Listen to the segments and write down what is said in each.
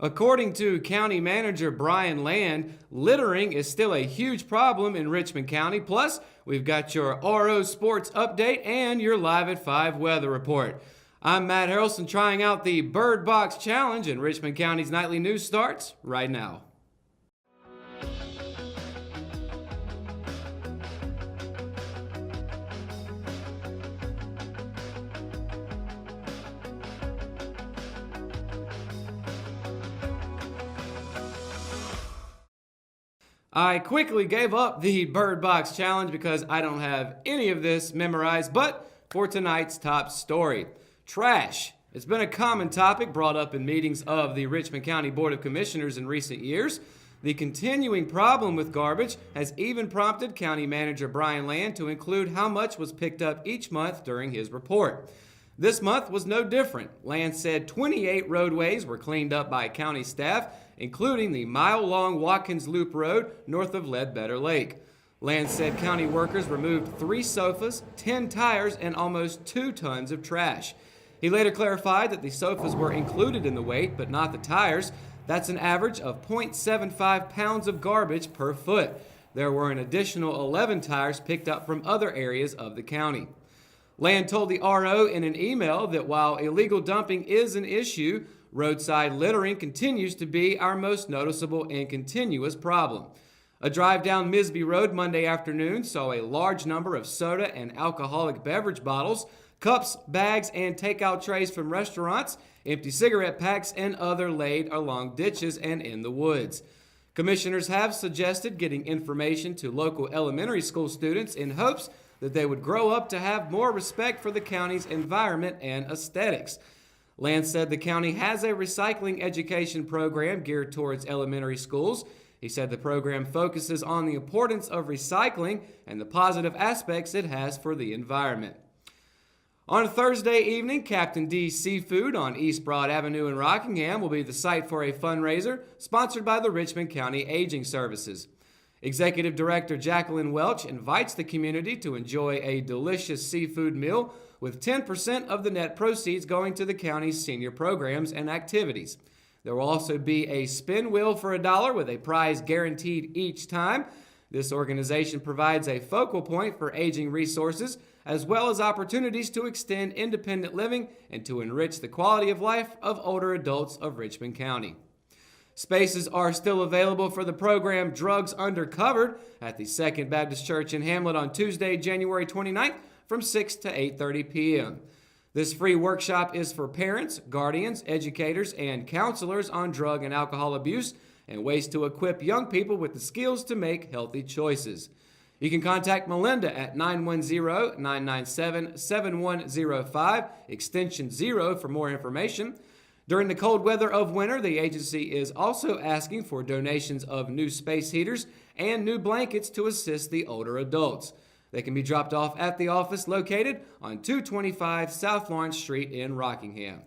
According to County Manager Bryan, littering is still a huge problem in Richmond County. Plus, we've got your RO Sports Update and your Live at 5 weather report. I'm Matt Harrelson trying out the Bird Box Challenge, and Richmond County's nightly news starts right now. I quickly gave up the Bird Box Challenge because I don't have any of this memorized, but for tonight's top story, trash. It's been a common topic brought up in meetings of the Richmond County Board of Commissioners in recent years. The continuing problem with garbage has even prompted County Manager Bryan to include how much was picked up each month during his report. This month was no different. Land said 28 roadways were cleaned up by county staff, including the mile-long Watkins Loop Road north of Ledbetter Lake. Land said county workers removed 3 sofas, 10 tires, and almost 2 tons of trash. He later clarified that the sofas were included in the weight, but not the tires. That's an average of 0.75 pounds of garbage per foot. There were an additional 11 tires picked up from other areas of the county. Land told the RO in an email that while illegal dumping is an issue, roadside littering continues to be our most noticeable and continuous problem. A drive down Misby Road Monday afternoon saw a large number of soda and alcoholic beverage bottles, cups, bags, and takeout trays from restaurants, empty cigarette packs, and other laid along ditches and in the woods. Commissioners have suggested getting information to local elementary school students in hopes that they would grow up to have more respect for the county's environment and aesthetics. Land said the county has a recycling education program geared towards elementary schools. He said the program focuses on the importance of recycling and the positive aspects it has for the environment. On Thursday evening, Captain D's Seafood on East Broad Avenue in Rockingham will be the site for a fundraiser sponsored by the Richmond County Aging Services. Executive Director Jacqueline Welch invites the community to enjoy a delicious seafood meal with 10% of the net proceeds going to the county's senior programs and activities. There will also be a spin wheel for $1 with a prize guaranteed each time. This organization provides a focal point for aging resources as well as opportunities to extend independent living and to enrich the quality of life of older adults of Richmond County. Spaces are still available for the program Drugs Undercovered at the Second Baptist Church in Hamlet on Tuesday, January 29th from 6 to 8:30 p.m. This free workshop is for parents, guardians, educators, and counselors on drug and alcohol abuse and ways to equip young people with the skills to make healthy choices. You can contact Melinda at 910-997-7105, extension 0 for more information. During the cold weather of winter, the agency is also asking for donations of new space heaters and new blankets to assist the older adults. They can be dropped off at the office located on 225 South Lawrence Street in Rockingham.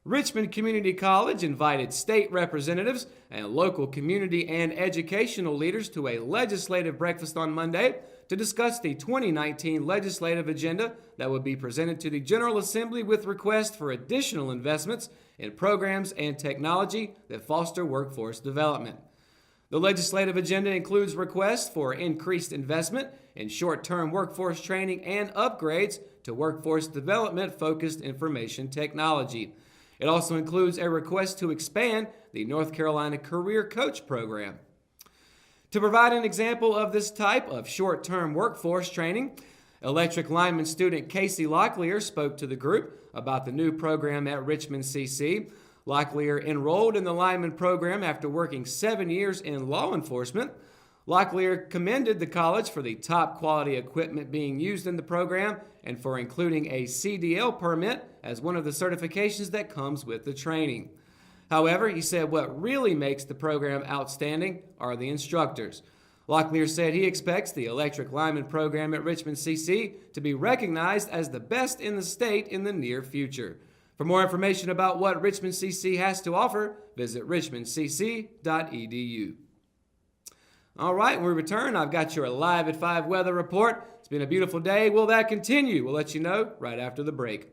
Richmond Community College invited state representatives and local community and educational leaders to a legislative breakfast on Monday to discuss the 2019 legislative agenda that would be presented to the General Assembly with requests for additional investments in programs and technology that foster workforce development. The legislative agenda includes requests for increased investment in short-term workforce training and upgrades to workforce development-focused information technology. It also includes a request to expand the North Carolina Career Coach Program. To provide an example of this type of short-term workforce training, electric lineman student Casey Locklear spoke to the group about the new program at Richmond CC. Locklear enrolled in the lineman program after working 7 years in law enforcement. Locklear commended the college for the top quality equipment being used in the program and for including a CDL permit as one of the certifications that comes with the training. However, he said what really makes the program outstanding are the instructors. Locklear said he expects the electric lineman program at Richmond CC to be recognized as the best in the state in the near future. For more information about what Richmond CC has to offer, visit richmondcc.edu. All right, when we return, I've got your Live at 5 weather report. It's been a beautiful day. Will that continue? We'll let you know right after the break.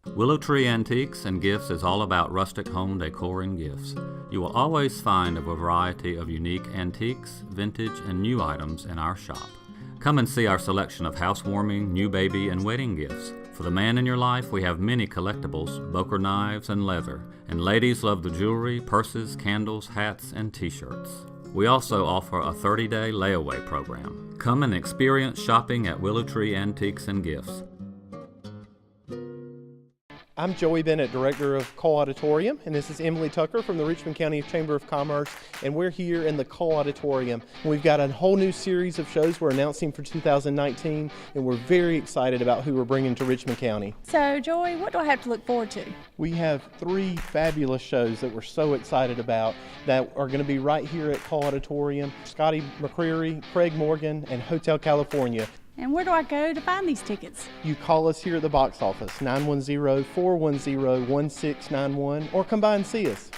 Willow Tree Antiques and Gifts is all about rustic home decor and gifts. You will always find a variety of unique antiques, vintage, and new items in our shop. Come and see our selection of housewarming, new baby, and wedding gifts. For the man in your life, we have many collectibles, Boker knives, and leather. And ladies love the jewelry, purses, candles, hats, and t-shirts. We also offer a 30-day layaway program. Come and experience shopping at Willow Tree Antiques and Gifts. I'm Joey Bennett, Director of Cole Auditorium, and this is Emily Tucker from the Richmond County Chamber of Commerce, and we're here in the Cole Auditorium. We've got a whole new series of shows we're announcing for 2019, and we're very excited about who we're bringing to Richmond County. So, Joey, what do I have to look forward to? We have 3 fabulous shows that we're so excited about that are going to be right here at Cole Auditorium. Scotty McCreary, Craig Morgan, and Hotel California. And where do I go to find these tickets? You call us here at the box office, 910-410-1691, or come by and see us.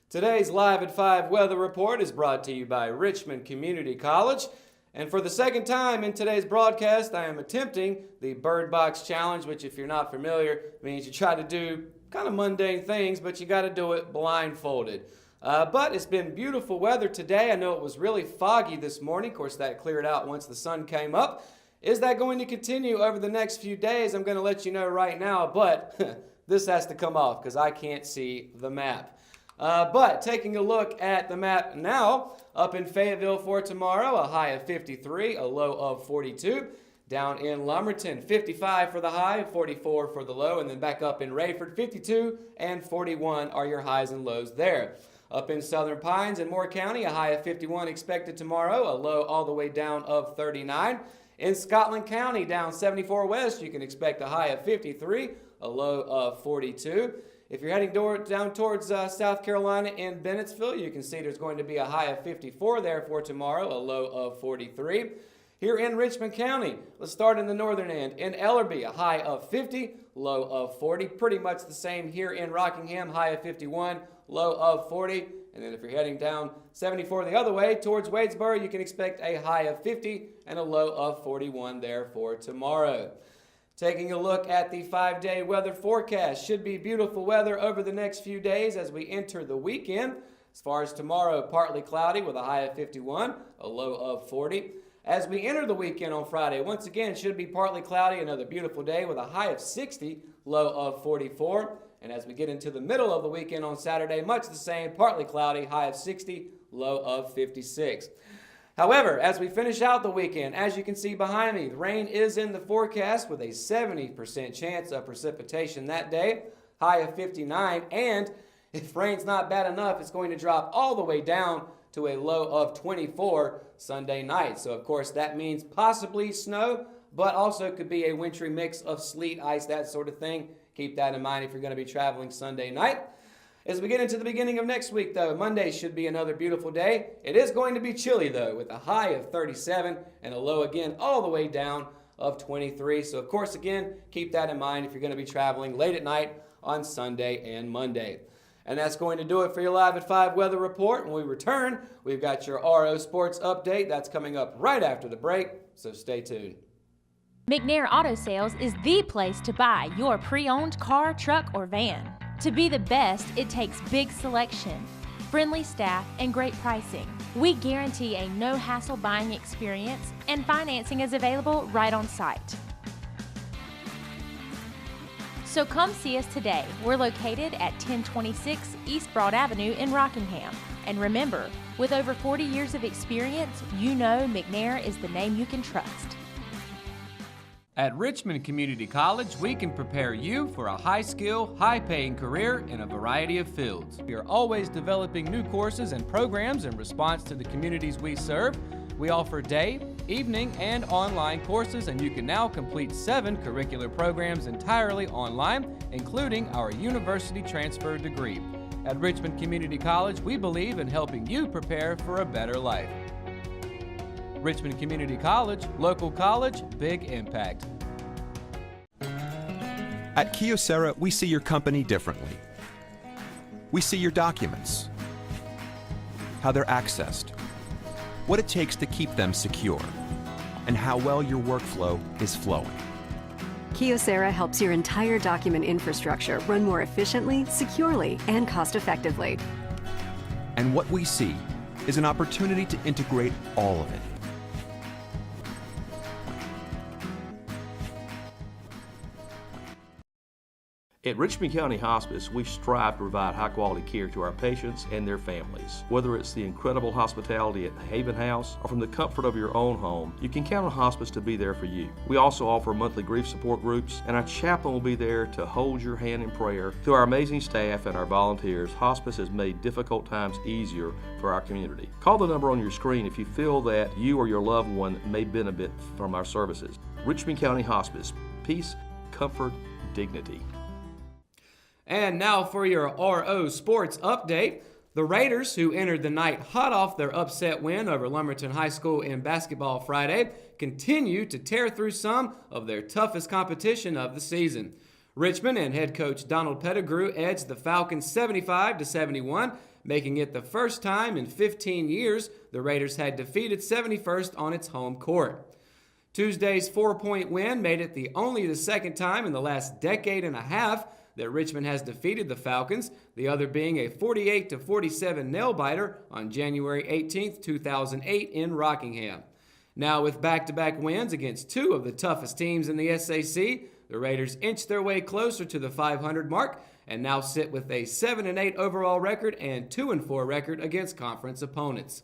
Today's Live at 5 weather report is brought to you by Richmond Community College. And for the second time in today's broadcast, I am attempting the Bird Box Challenge, which, if you're not familiar, means you try to do kind of mundane things, but you got to do it blindfolded. But it's been beautiful weather today. I know it was really foggy this morning. Of course, that cleared out once the sun came up. Is that going to continue over the next few days? I'm going to let you know right now, but this has to come off because I can't see the map. But taking a look at the map now, up in Fayetteville for tomorrow, a high of 53, a low of 42. Down in Lumberton, 55 for the high, 44 for the low, and then back up in Rayford, 52 and 41 are your highs and lows there. Up in Southern Pines and Moore County, a high of 51 expected tomorrow, a low all the way down of 39. In Scotland County, down 74 west, you can expect a high of 53, a low of 42. If you're heading down towards South Carolina in Bennettsville, you can see there's going to be a high of 54 there for tomorrow, a low of 43. Here in Richmond County, let's start in the northern end. In Ellerby, a high of 50, low of 40. Pretty much the same here in Rockingham, high of 51, low of 40. And then if you're heading down 74 the other way towards Wadesboro, you can expect a high of 50 and a low of 41 there for tomorrow. Taking a look at the 5-day weather forecast. Should be beautiful weather over the next few days as we enter the weekend. As far as tomorrow, partly cloudy with a high of 51, a low of 40. As we enter the weekend on Friday, once again, should be partly cloudy, another beautiful day with a high of 60, low of 44. And as we get into the middle of the weekend on Saturday, much the same, partly cloudy, high of 60, low of 56. However, as we finish out the weekend, as you can see behind me, rain is in the forecast with a 70% chance of precipitation that day, high of 59, and if rain's not bad enough, it's going to drop all the way down to a low of 24 Sunday night. So, of course, that means possibly snow, but also could be a wintry mix of sleet, ice, that sort of thing. Keep that in mind if you're going to be traveling Sunday night. As we get into the beginning of next week, though, Monday should be another beautiful day. It is going to be chilly, though, with a high of 37 and a low again all the way down of 23. So, of course, again, keep that in mind if you're going to be traveling late at night on Sunday and Monday. And that's going to do it for your Live at 5 weather report. When we return, we've got your RO Sports update. That's coming up right after the break, so stay tuned. McNair Auto Sales is the place to buy your pre-owned car, truck, or van. To be the best, it takes big selection, friendly staff, and great pricing. We guarantee a no-hassle buying experience, and financing is available right on site. So come see us today. We're located at 1026 East Broad Avenue in Rockingham. And remember, with over 40 years of experience, you know McNair is the name you can trust. At Richmond Community College, we can prepare you for a high-skill, high-paying career in a variety of fields. We are always developing new courses and programs in response to the communities we serve. We offer day, evening and online courses, and you can now complete 7 curricular programs entirely online, including our university transfer degree. At Richmond Community College, we believe in helping you prepare for a better life. Richmond Community College, local college, big impact. At Kyocera, we see your company differently. We see your documents, how they're accessed, what it takes to keep them secure, and how well your workflow is flowing. Kyocera helps your entire document infrastructure run more efficiently, securely, and cost-effectively. And what we see is an opportunity to integrate all of it. At Richmond County Hospice, we strive to provide high-quality care to our patients and their families. Whether it's the incredible hospitality at the Haven House or from the comfort of your own home, you can count on hospice to be there for you. We also offer monthly grief support groups, and our chaplain will be there to hold your hand in prayer. Through our amazing staff and our volunteers, hospice has made difficult times easier for our community. Call the number on your screen if you feel that you or your loved one may benefit from our services. Richmond County Hospice. Peace, comfort, dignity. And now for your RO Sports update. The Raiders, who entered the night hot off their upset win over Lumberton High School in basketball Friday, continue to tear through some of their toughest competition of the season. Richmond and head coach Donald Pettigrew edged the Falcons 75-71, making it the first time in 15 years the Raiders had defeated 71st on its home court. Tuesday's 4-point win made it only the second time in the last decade and a half that Richmond has defeated the Falcons, the other being a 48-47 nail-biter on January 18, 2008 in Rockingham. Now with back-to-back wins against 2 of the toughest teams in the SAC, the Raiders inched their way closer to the 500 mark and now sit with a 7-8 overall record and 2-4 record against conference opponents.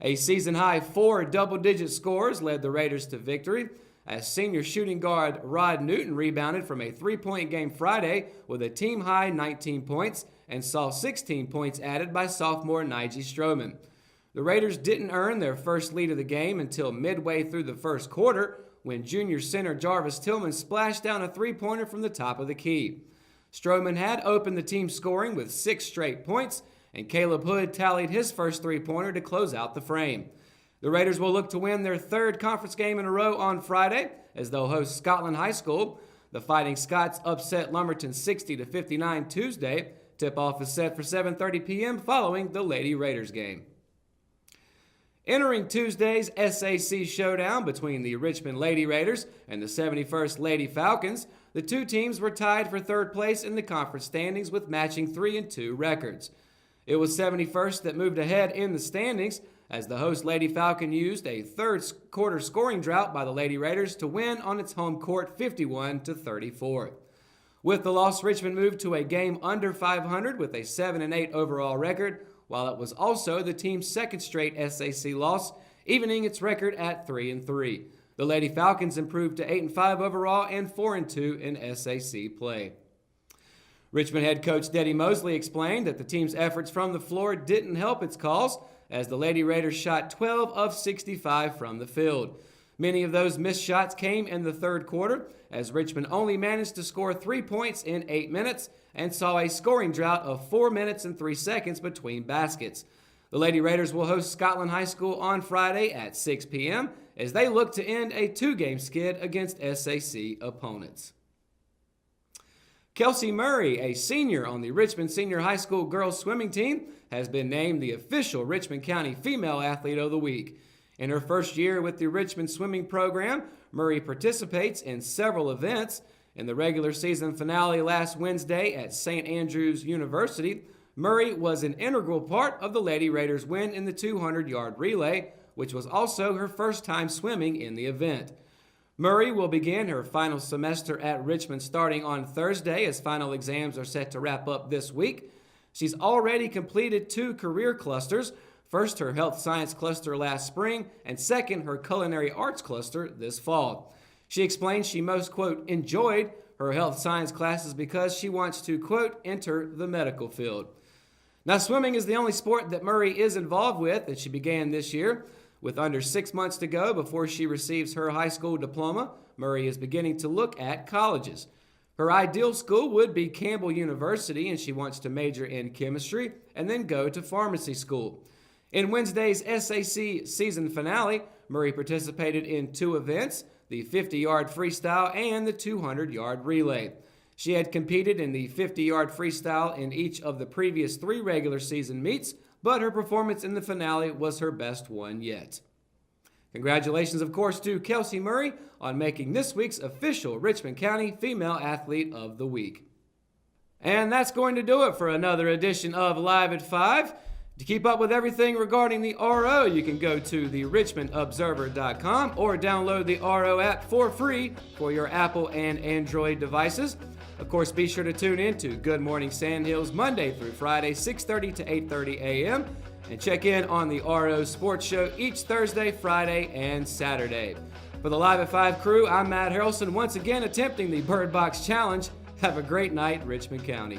A season-high 4 double-digit scores led the Raiders to victory, as senior shooting guard Rod Newton rebounded from a 3-point game Friday with a team-high 19 points and saw 16 points added by sophomore Nige Stroman. The Raiders didn't earn their first lead of the game until midway through the first quarter when junior center Jarvis Tillman splashed down a 3-pointer from the top of the key. Stroman had opened the team scoring with 6 straight points, and Caleb Hood tallied his first 3-pointer to close out the frame. The Raiders will look to win their 3rd conference game in a row on Friday as they'll host Scotland High School. The Fighting Scots upset Lumberton 60-59 Tuesday. Tip-off is set for 7:30 p.m. following the Lady Raiders game. Entering Tuesday's SAC showdown between the Richmond Lady Raiders and the 71st Lady Falcons, the 2 teams were tied for 3rd place in the conference standings with matching 3-2 records. It was 71st that moved ahead in the standings, as the host Lady Falcon used a 3rd quarter scoring drought by the Lady Raiders to win on its home court 51-34. With the loss, Richmond moved to a game under 500 with a 7-8 overall record, while it was also the team's 2nd straight SAC loss, evening its record at 3-3. The Lady Falcons improved to 8-5 overall and 4-2 in SAC play. Richmond head coach Deddy Mosley explained that the team's efforts from the floor didn't help its cause, as the Lady Raiders shot 12 of 65 from the field. Many of those missed shots came in the 3rd quarter, as Richmond only managed to score 3 points in 8 minutes and saw a scoring drought of 4 minutes and 3 seconds between baskets. The Lady Raiders will host Scotland High School on Friday at 6 p.m. as they look to end a 2-game skid against SAC opponents. Kelsey Murray, a senior on the Richmond Senior High School girls swimming team, has been named the official Richmond County Female Athlete of the Week. In her first year with the Richmond swimming program, Murray participates in several events. In the regular season finale last Wednesday at St. Andrews University, Murray was an integral part of the Lady Raiders' win in the 200-yard relay, which was also her first time swimming in the event. Murray will begin her final semester at Richmond starting on Thursday, as final exams are set to wrap up this week. She's already completed 2 career clusters, first her health science cluster last spring, and second her culinary arts cluster this fall. She explains she most, quote, enjoyed her health science classes because she wants to, quote, enter the medical field. Now, swimming is the only sport that Murray is involved with, and she began this year With under 6 months to go before she receives her high school diploma, Murray is beginning to look at colleges. Her ideal school would be Campbell University, and she wants to major in chemistry and then go to pharmacy school. In Wednesday's SAC season finale, Murray participated in 2 events, the 50-yard freestyle and the 200-yard relay. She had competed in the 50-yard freestyle in each of the previous 3 regular season meets, but her performance in the finale was her best one yet. Congratulations, of course, to Kelsey Murray on making this week's official Richmond County Female Athlete of the Week. And that's going to do it for another edition of Live at 5. To keep up with everything regarding the RO, you can go to the richmondobserver.com or download the RO app for free for your Apple and Android devices. Of course, be sure to tune in to Good Morning Sandhills Monday through Friday, 6:30 to 8:30 a.m. and check in on the RO Sports Show each Thursday, Friday, and Saturday. For the Live at 5 crew, I'm Matt Harrelson, once again attempting the Bird Box Challenge. Have a great night, Richmond County.